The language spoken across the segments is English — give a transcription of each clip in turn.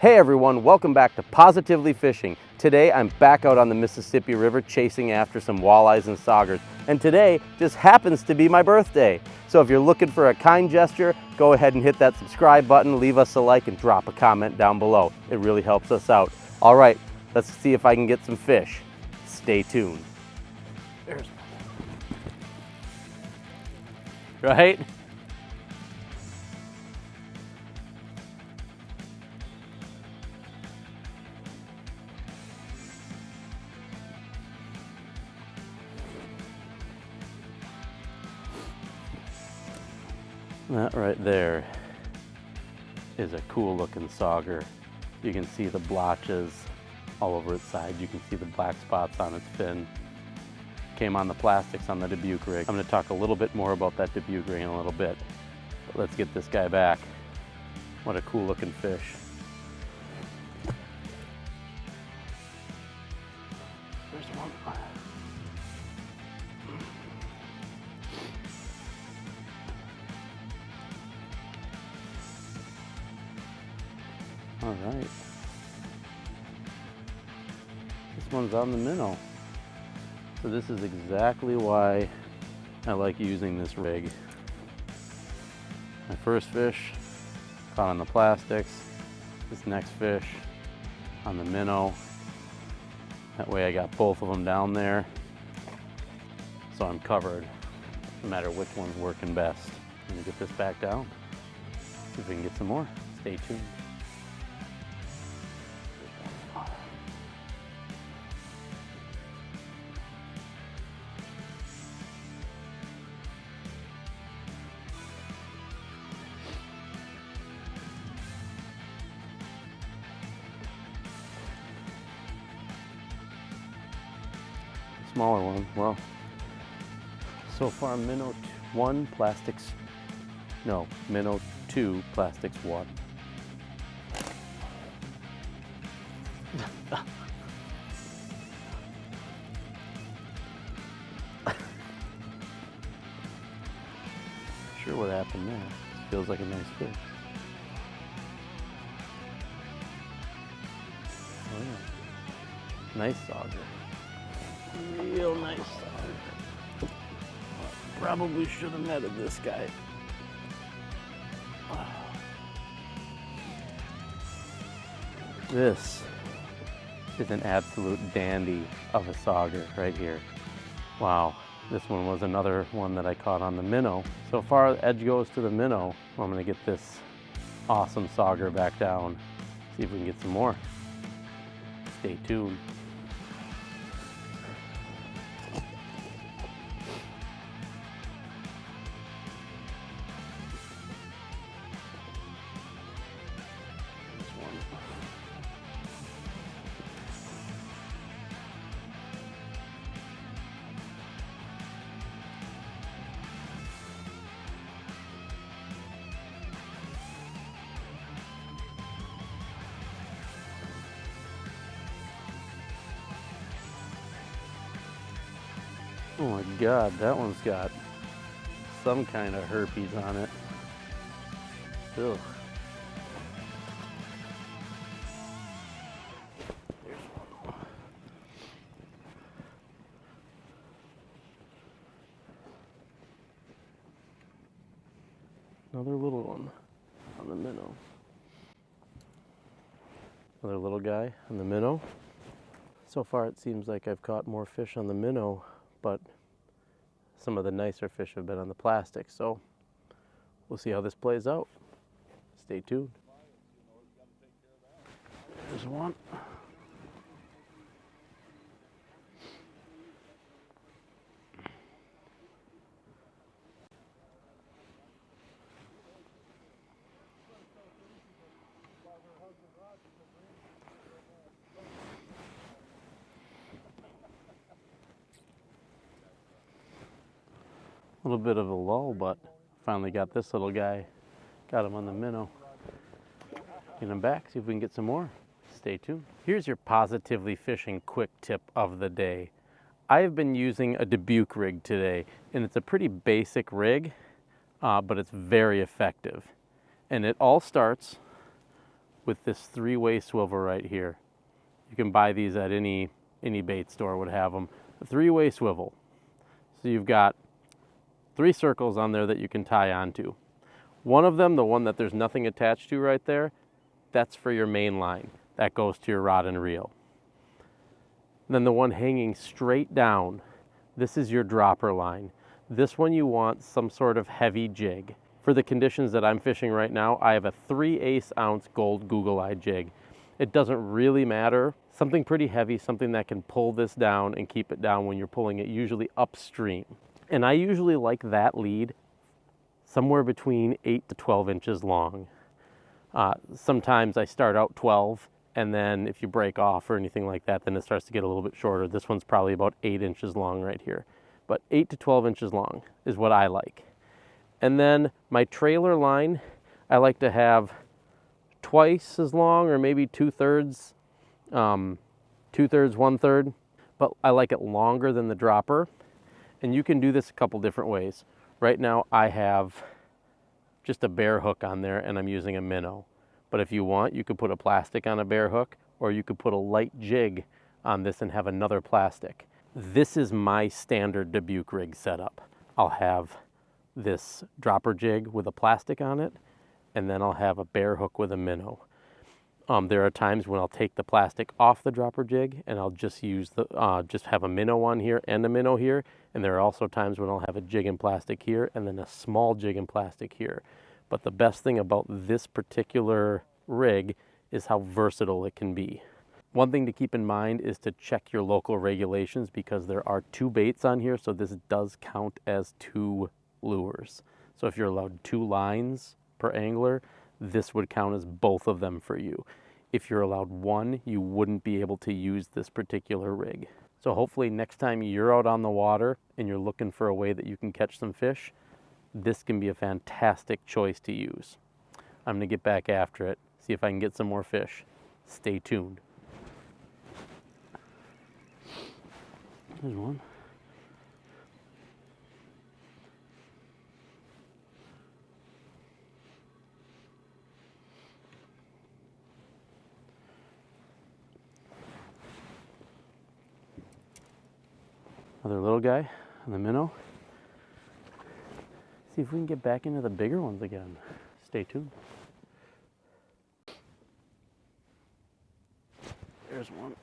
Hey everyone, welcome back to Positively Fishing. Today I'm back out on the Mississippi River chasing after some walleyes and saugers. And today just happens to be my birthday. So if you're looking for a kind gesture, go ahead and hit that subscribe button, leave us a like, and drop a comment down below. It really helps us out. All right, let's see if I can get some fish. Stay tuned. There's one. Right? That right there is a cool looking sauger. You can see the blotches all over its side. You can see the black spots on its fin. Came on the plastics on the Dubuque Rig. I'm going to talk a little bit more about that Dubuque Rig in a little bit. But let's get this guy back. What a cool looking fish. There's one. All right. This one's on the minnow. So this is exactly why I like using this rig. My first fish caught on the plastics. This next fish on the minnow. That way I got both of them down there. So I'm covered no matter which one's working best. I'm gonna get this back down. See if we can get some more. Stay tuned. Smaller one. Well, so far minnow 1, plastics, no, minnow 2, plastics 1. Sure what happened there. Feels like a nice fish. Oh yeah. Nice sauger. Real nice sauger. Probably should have netted this guy. This is an absolute dandy of a sauger right here. Wow, this one was another one that I caught on the minnow. So far, the edge goes to the minnow. I'm gonna get this awesome sauger back down. See if we can get some more. Stay tuned. Oh my God, that one's got some kind of herpes on it. Ugh. There's one. Another little one on the minnow. Another little guy on the minnow. So far it seems like I've caught more fish on the minnow, but some of the nicer fish have been on the plastic, so we'll see how this plays out. Stay tuned. There's one. A little bit of a lull, but finally got this little guy. Got him on the minnow. Get him back, see if we can get some more. Stay tuned. Here's your Positively Fishing quick tip of the day. I have been using a Dubuque rig today, and it's a pretty basic rig, but it's very effective. And it all starts with this 3-way swivel right here. You can buy these at any bait store would have them. A 3-way swivel. So you've got 3 circles on there that you can tie onto. One of them, the one that there's nothing attached to right there, that's for your main line. That goes to your rod and reel. Then the one hanging straight down, this is your dropper line. This one you want some sort of heavy jig. For the conditions that I'm fishing right now, I have a 3/8 ounce gold Google-Eye jig. It doesn't really matter. Something pretty heavy, something that can pull this down and keep it down when you're pulling it, usually upstream. And I usually like that lead somewhere between 8 to 12 inches long. Sometimes I start out 12, and then if you break off or anything like that, then it starts to get a little bit shorter. This one's probably about 8 inches long right here. But 8 to 12 inches long is what I like. And then my trailer line, I like to have twice as long, or maybe 2/3, 2/3, 1/3, but I like it longer than the dropper. And you can do this a couple different ways. Right now I have just a bare hook on there and I'm using a minnow. But if you want, you could put a plastic on a bare hook, or you could put a light jig on this and have another plastic. This is my standard Dubuque Rig setup. I'll have this dropper jig with a plastic on it, and then I'll have a bare hook with a minnow. There are times when I'll take the plastic off the dropper jig and I'll just use just have a minnow on here and a minnow here. And there are also times when I'll have a jig and plastic here and then a small jig and plastic here. But the best thing about this particular rig is how versatile it can be. One thing to keep in mind is to check your local regulations, because there are 2 baits on here, so this does count as 2 lures. So if you're allowed 2 lines per angler, this would count as both of them for you. If you're allowed 1, you wouldn't be able to use this particular rig. So hopefully next time you're out on the water and you're looking for a way that you can catch some fish, this can be a fantastic choice to use. I'm gonna get back after it, see if I can get some more fish. Stay tuned. There's one. Another little guy on the minnow. See if we can get back into the bigger ones again. Stay tuned. There's one.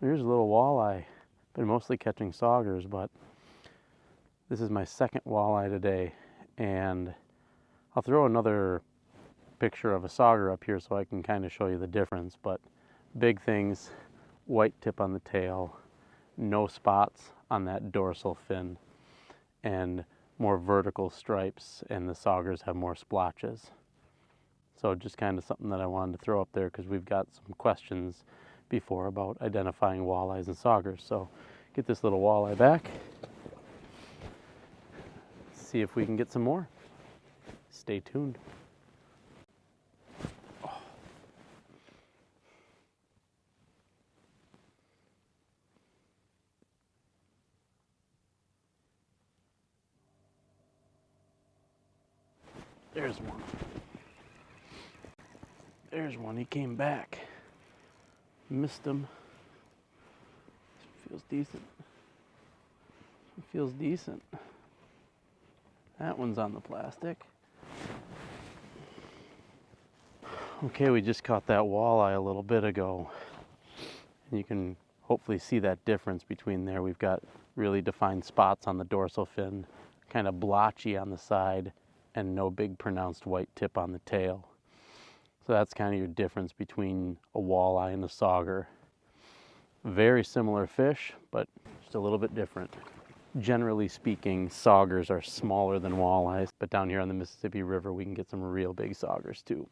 Here's a little walleye. Been mostly catching saugers, but this is my second walleye today, and I'll throw another picture of a sauger up here so I can kind of show you the difference. But big things: white tip on the tail, no spots on that dorsal fin, and more vertical stripes, and the saugers have more splotches. So just kind of something that I wanted to throw up there, because we've got some questions before about identifying walleyes and saugers. So get this little walleye back, see if we can get some more. Stay tuned. Oh. There's one. There's one. He came back. Missed him. Feels decent. It feels decent. That one's on the plastic. Okay, we just caught that walleye a little bit ago. And you can hopefully see that difference between there. We've got really defined spots on the dorsal fin, kind of blotchy on the side, and no big pronounced white tip on the tail. So that's kind of your difference between a walleye and a sauger. Very similar fish, but just a little bit different. Generally speaking, saugers are smaller than walleyes, but down here on the Mississippi River, we can get some real big saugers too.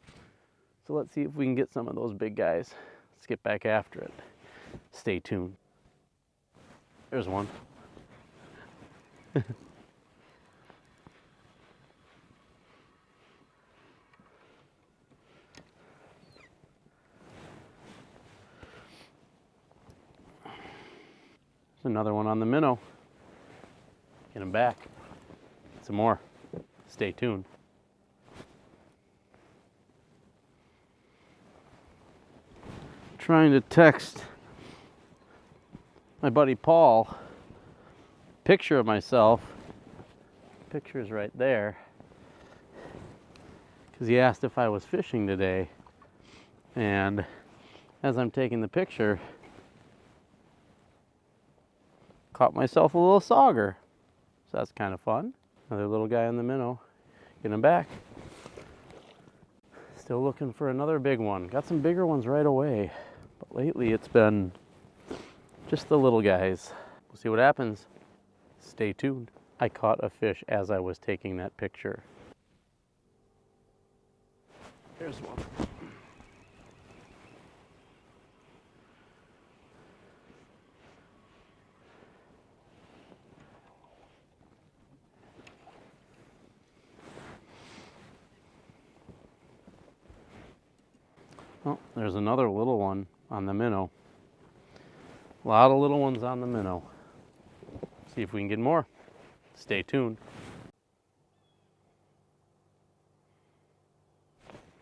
So let's see if we can get some of those big guys. Let's get back after it. Stay tuned. There's one. There's another one on the minnow. Get him back. Some more. Stay tuned. Trying to text my buddy Paul picture of myself. Picture's right there. Because he asked if I was fishing today. And as I'm taking the picture, caught myself a little sauger. So that's kind of fun. Another little guy on the minnow. Get him back. Still looking for another big one. Got some bigger ones right away. But lately it's been just the little guys. We'll see what happens. Stay tuned. I caught a fish as I was taking that picture. There's one. Oh, there's another little one on the minnow. A lot of little ones on the minnow. See if we can get more. Stay tuned.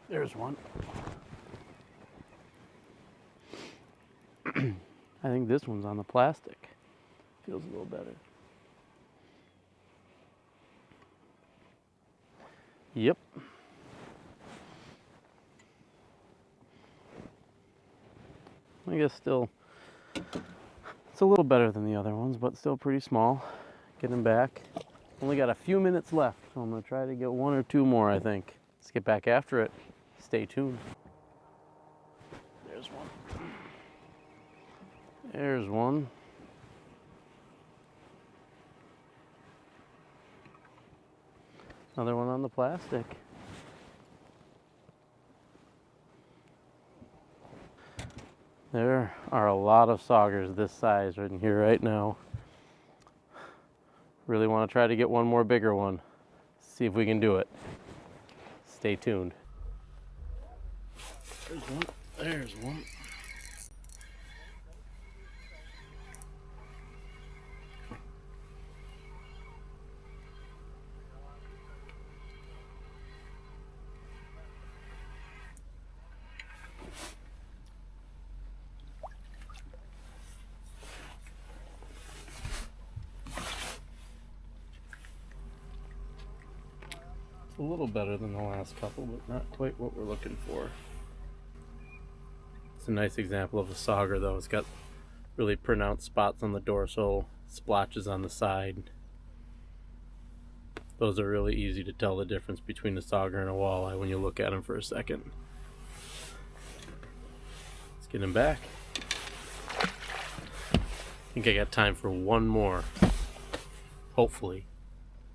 There's one. I think this one's on the plastic. Feels a little better. Yep. I guess still, it's a little better than the other ones, but still pretty small. Get him back. Only got a few minutes left, so I'm gonna try to get one or two more, I think. Let's get back after it. Stay tuned. There's one. There's one. Another one on the plastic. There are a lot of saugers this size right in here right now. Really want to try to get one more bigger one. See if we can do it. Stay tuned. There's one. There's one. It's a little better than the last couple, but not quite what we're looking for. It's a nice example of a sauger though. It's got really pronounced spots on the dorsal, splotches on the side. Those are really easy to tell the difference between a sauger and a walleye when you look at them for a second. Let's get him back. I think I got time for one more. Hopefully.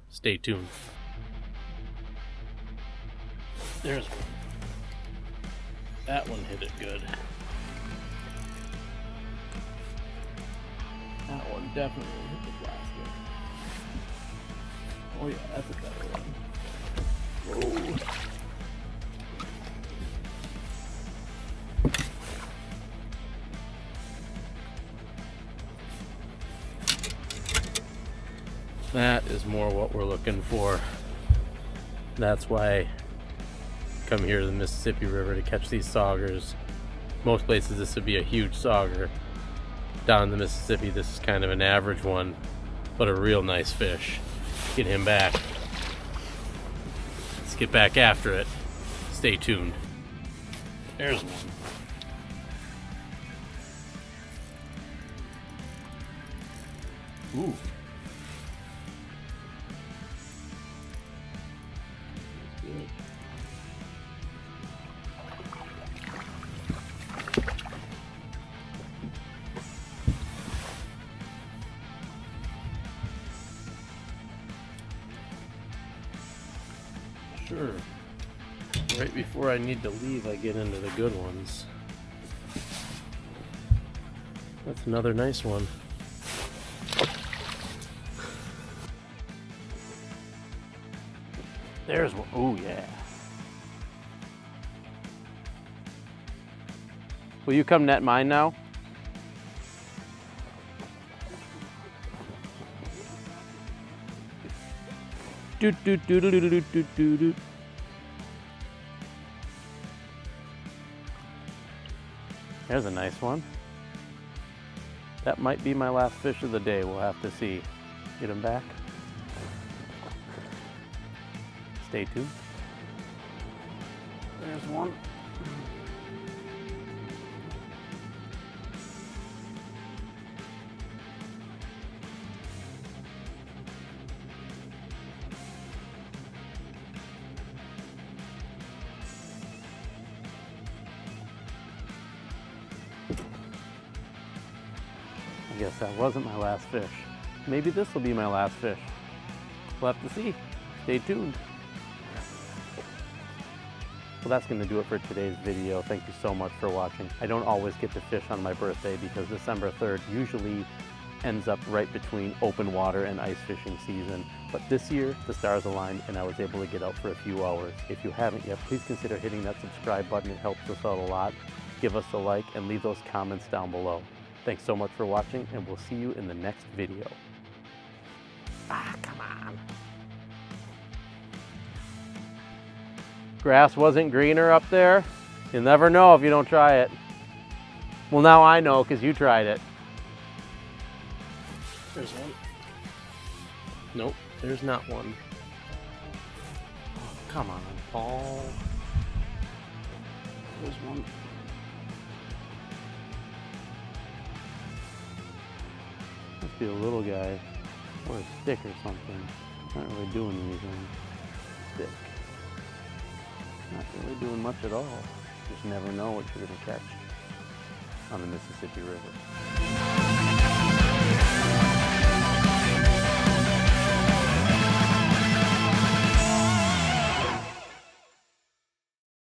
Stay tuned. There's one. That one hit it good. That one definitely hit the plastic. Oh yeah, that's a better one. Whoa. That is more what we're looking for. That's why I come here to the Mississippi River to catch these saugers. Most places this would be a huge sauger. Down in the Mississippi this is kind of an average one, but a real nice fish. Get him back. Let's get back after it. Stay tuned. There's one. Ooh. That's good. Sure. Right before I need to leave, I get into the good ones. That's another nice one. There's one. Oh, yeah. Will you come net mine now? doot, doot, doot, doot, doot, doot, doot, doot. There's a nice one. That might be my last fish of the day. We'll have to see. Get him back. Stay tuned. There's one. I guess that wasn't my last fish. Maybe this will be my last fish. We'll have to see. Stay tuned. Well, that's going to do it for today's video. Thank you so much for watching. I don't always get to fish on my birthday because December 3rd usually ends up right between open water and ice fishing season. But this year, the stars aligned and I was able to get out for a few hours. If you haven't yet, please consider hitting that subscribe button. It helps us out a lot. Give us a like and leave those comments down below. Thanks so much for watching, and we'll see you in the next video. Ah, come on. Grass wasn't greener up there? You'll never know if you don't try it. Well, now I know because you tried it. There's one. Nope, there's not one. Oh, come on, Paul. There's one. Must be a little guy or a stick or something. Not really doing anything. Stick. Not really doing much at all. Just never know what you're going to catch on the Mississippi River.